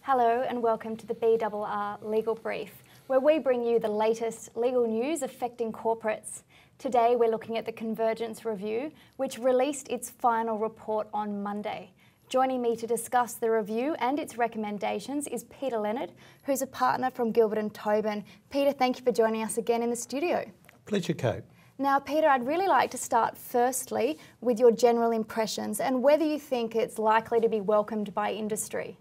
Hello and welcome to the BRR Legal Brief, where we bring you the latest legal news affecting corporates. Today we're looking at the Convergence review, which released its final report on Monday. Joining me to discuss the review and its recommendations is Peter Leonard, who's a partner from Gilbert and Tobin. Peter, thank you for joining us again in the studio. Pleasure, Kate. Now, Peter, I'd really like to start firstly with your general impressions and whether you think it's likely to be welcomed by industry.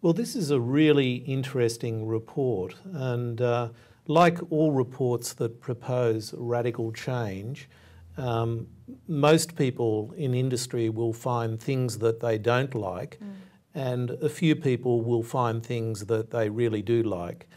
Well, this is a really interesting report, and like all reports that propose radical change, most people in industry will find things that they don't like, and a few people will find things that they really do like.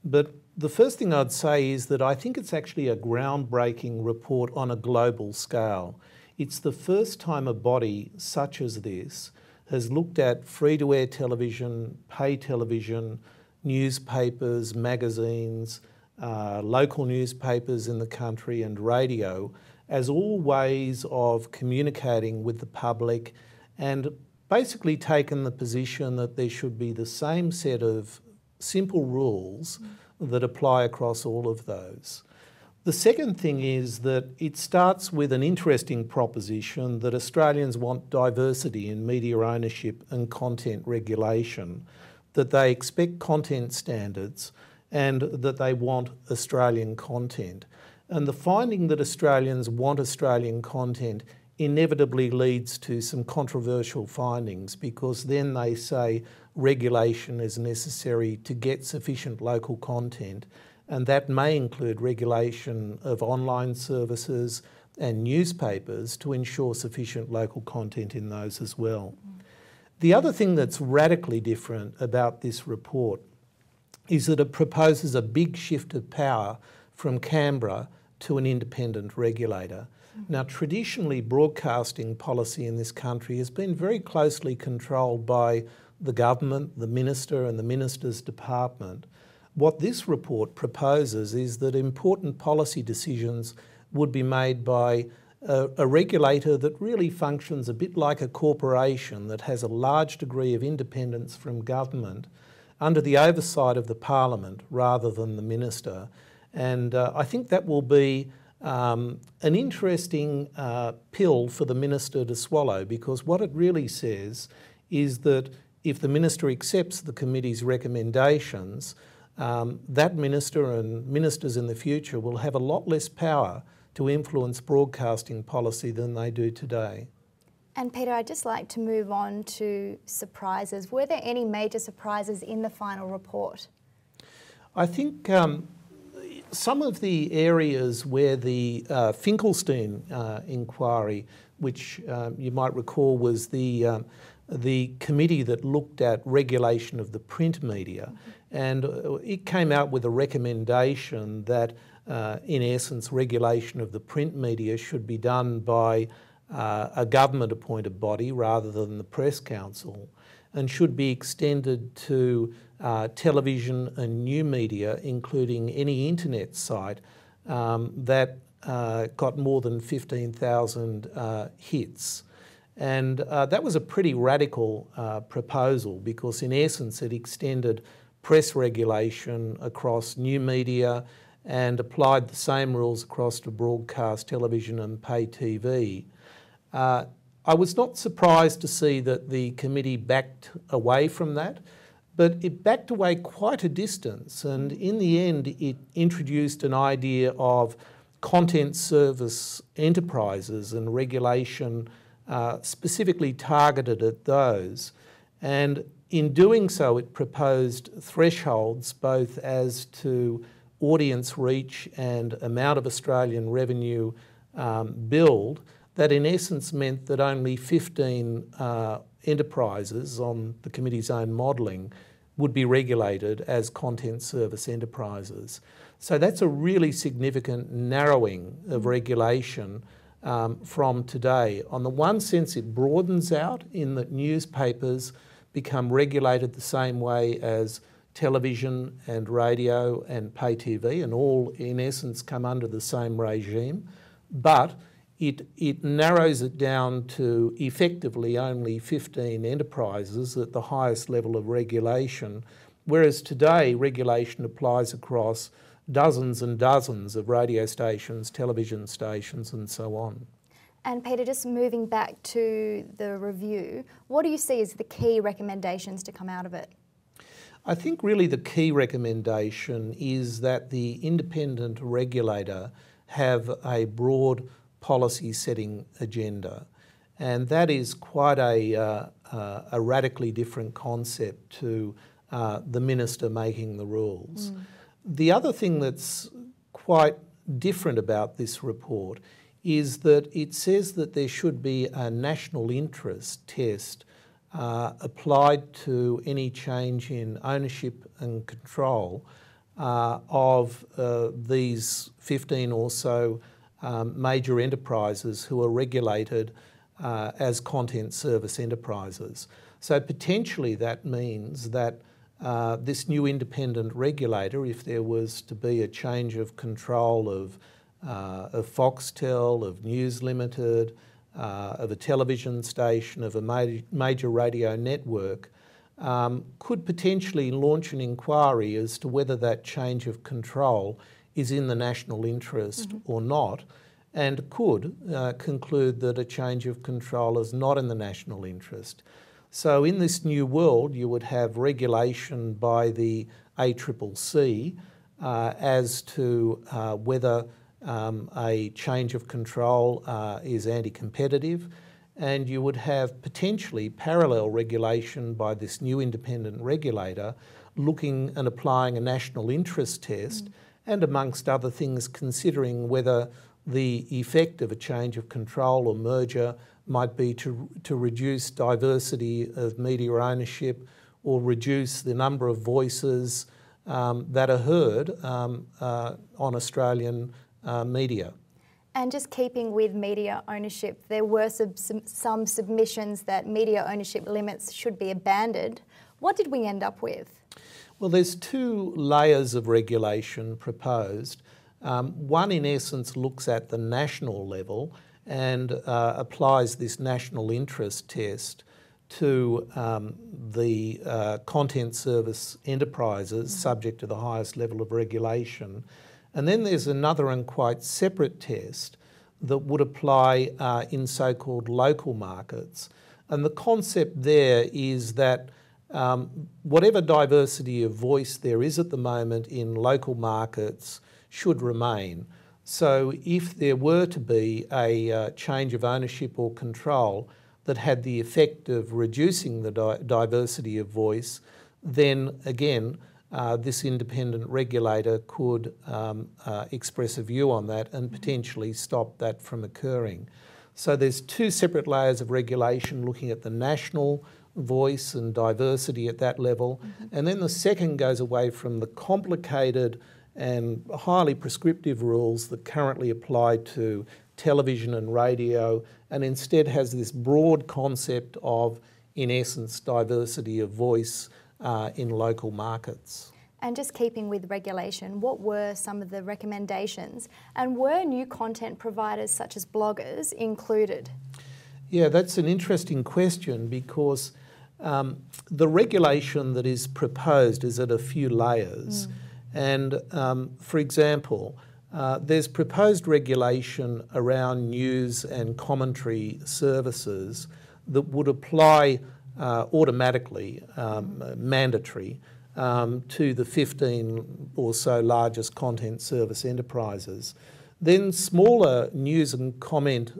But the first thing I'd say is that I think it's actually a groundbreaking report on a global scale. It's the first time a body such as this has looked at free-to-air television, pay television, newspapers, magazines, local newspapers in the country and radio as all ways of communicating with the public, and basically taken the position that there should be the same set of simple rules that apply across all of those. The second thing is that it starts with an interesting proposition that Australians want diversity in media ownership and content regulation, that they expect content standards and that they want Australian content. And the finding that Australians want Australian content inevitably leads to some controversial findings, because then they say regulation is necessary to get sufficient local content, and that may include regulation of online services and newspapers to ensure sufficient local content in those as well. The other thing that's radically different about this report is that it proposes a big shift of power from Canberra to an independent regulator. Now, traditionally, broadcasting policy in this country has been very closely controlled by the government, the minister and the minister's department. What this report proposes is that important policy decisions would be made by a regulator that really functions a bit like a corporation that has a large degree of independence from government under the oversight of the Parliament rather than the minister. And I think that will be an interesting pill for the minister to swallow, because what it really says is that if the minister accepts the committee's recommendations, that minister and ministers in the future will have a lot less power to influence broadcasting policy than they do today. And Peter, I'd just like to move on to surprises. Were there any major surprises in the final report? I think some of the areas where the Finkelstein inquiry, which you might recall was the committee that looked at regulation of the print media, and it came out with a recommendation that in essence regulation of the print media should be done by a government appointed body rather than the Press Council, and should be extended to television and new media, including any internet site that got more than 15,000 hits. And that was a pretty radical proposal, because in essence it extended press regulation across new media and applied the same rules across to broadcast television and pay TV. I was not surprised to see that the committee backed away from that, but it backed away quite a distance, and in the end it introduced an idea of content service enterprises and regulation specifically targeted at those. And in doing so, it proposed thresholds both as to audience reach and amount of Australian revenue billed, that in essence meant that only 15 enterprises on the committee's own modelling would be regulated as content service enterprises. So that's a really significant narrowing of regulation from today. On the one sense, it broadens out in that newspapers become regulated the same way as television and radio and pay TV, and all in essence come under the same regime. But it narrows it down to effectively only 15 enterprises at the highest level of regulation, whereas today regulation applies across dozens and dozens of radio stations, television stations and so on. And Peter, just moving back to the review, what do you see as the key recommendations to come out of it? I think really the key recommendation is that the independent regulator have a broad policy setting agenda, and that is quite a radically different concept to the minister making the rules. The other thing that's quite different about this report is that it says that there should be a national interest test applied to any change in ownership and control of these 15 or so major enterprises who are regulated as content service enterprises. So potentially that means that this new independent regulator, if there was to be a change of control of Foxtel, of News Limited, of a television station, of a major radio network, could potentially launch an inquiry as to whether that change of control is in the national interest or not, and could conclude that a change of control is not in the national interest. So in this new world, you would have regulation by the ACCC as to whether a change of control is anti-competitive, and you would have potentially parallel regulation by this new independent regulator looking and applying a national interest test and, amongst other things, considering whether the effect of a change of control or merger might be to reduce diversity of media ownership or reduce the number of voices that are heard on Australian media. And just keeping with media ownership, there were some submissions that media ownership limits should be abandoned. What did we end up with? Well, there's two layers of regulation proposed. One, in essence, looks at the national level and applies this national interest test to the content service enterprises subject to the highest level of regulation. And then there's another and quite separate test that would apply in so-called local markets. And the concept there is that whatever diversity of voice there is at the moment in local markets should remain. So if there were to be a change of ownership or control that had the effect of reducing the diversity of voice, then again, this independent regulator could express a view on that and potentially stop that from occurring. So there's two separate layers of regulation looking at the national voice and diversity at that level, and then the second goes away from the complicated and highly prescriptive rules that currently apply to television and radio, and instead has this broad concept of, in essence, diversity of voice in local markets. And just keeping with regulation, what were some of the recommendations? And were new content providers such as bloggers included? Yeah, that's an interesting question because the regulation that is proposed is at a few layers. And for example, there's proposed regulation around news and commentary services that would apply automatically, mandatory, to the 15 or so largest content service enterprises. Then smaller news and comment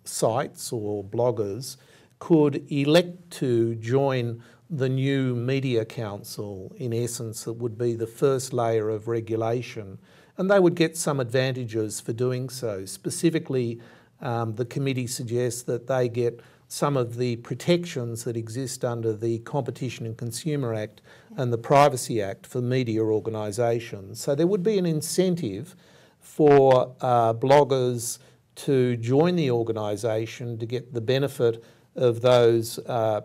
sites or bloggers could elect to join the new media council, in essence, that would be the first layer of regulation, and they would get some advantages for doing so. Specifically, the committee suggests that they get some of the protections that exist under the Competition and Consumer Act and the Privacy Act for media organisations. So there would be an incentive for bloggers to join the organisation to get the benefit of those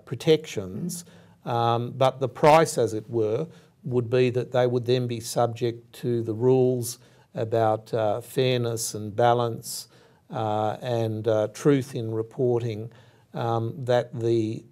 protections, but the price, as it were, would be that they would then be subject to the rules about fairness and balance, and truth in reporting that the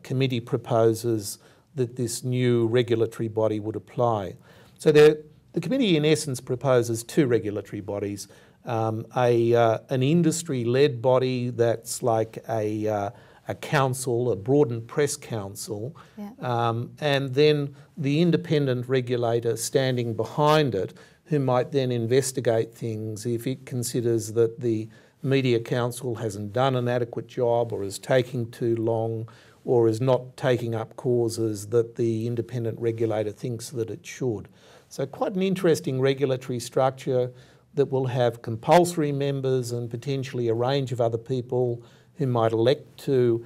committee proposes that this new regulatory body would apply. So the committee in essence proposes two regulatory bodies, an industry-led body that's like a council, a broadened press council, and then the independent regulator standing behind it, who might then investigate things if it considers that the Media Council hasn't done an adequate job or is taking too long or is not taking up causes that the independent regulator thinks that it should. So quite an interesting regulatory structure that will have compulsory members and potentially a range of other people who might elect to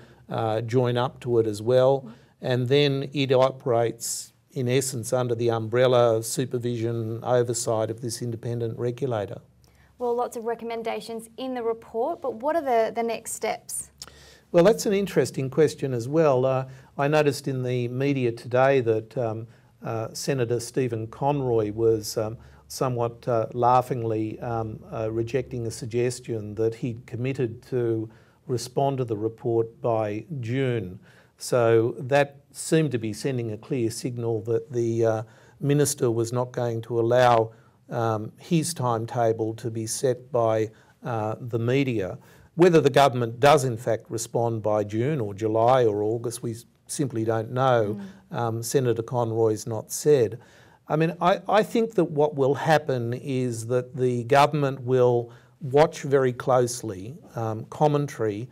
join up to it as well. And then it operates in essence under the umbrella supervision oversight of this independent regulator. Well, lots of recommendations in the report, but what are the next steps? Well, that's an interesting question as well. I noticed in the media today that Senator Stephen Conroy was somewhat laughingly rejecting a suggestion that he'd committed to respond to the report by June. So that seemed to be sending a clear signal that the Minister was not going to allow his timetable to be set by the media. Whether the government does in fact respond by June or July or August, we simply don't know. Senator Conroy's not said. I mean, I think that what will happen is that the government will watch very closely commentary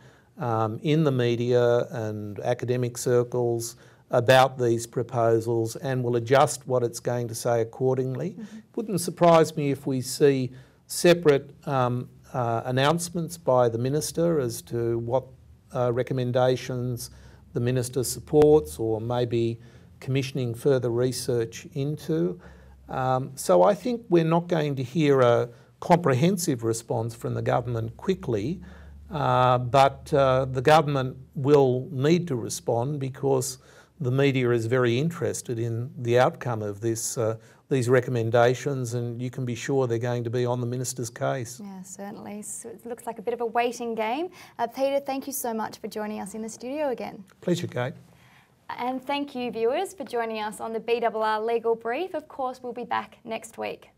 in the media and academic circles about these proposals and will adjust what it's going to say accordingly. Wouldn't surprise me if we see separate announcements by the Minister as to what recommendations the Minister supports or maybe commissioning further research into. So I think we're not going to hear a comprehensive response from the government quickly, but the government will need to respond because the media is very interested in the outcome of these recommendations, and you can be sure they're going to be on the Minister's case. Yeah, certainly. So it looks like a bit of a waiting game. Peter, thank you so much for joining us in the studio again. Pleasure, Kate. And thank you, viewers, for joining us on the BRR Legal Brief. Of course, we'll be back next week.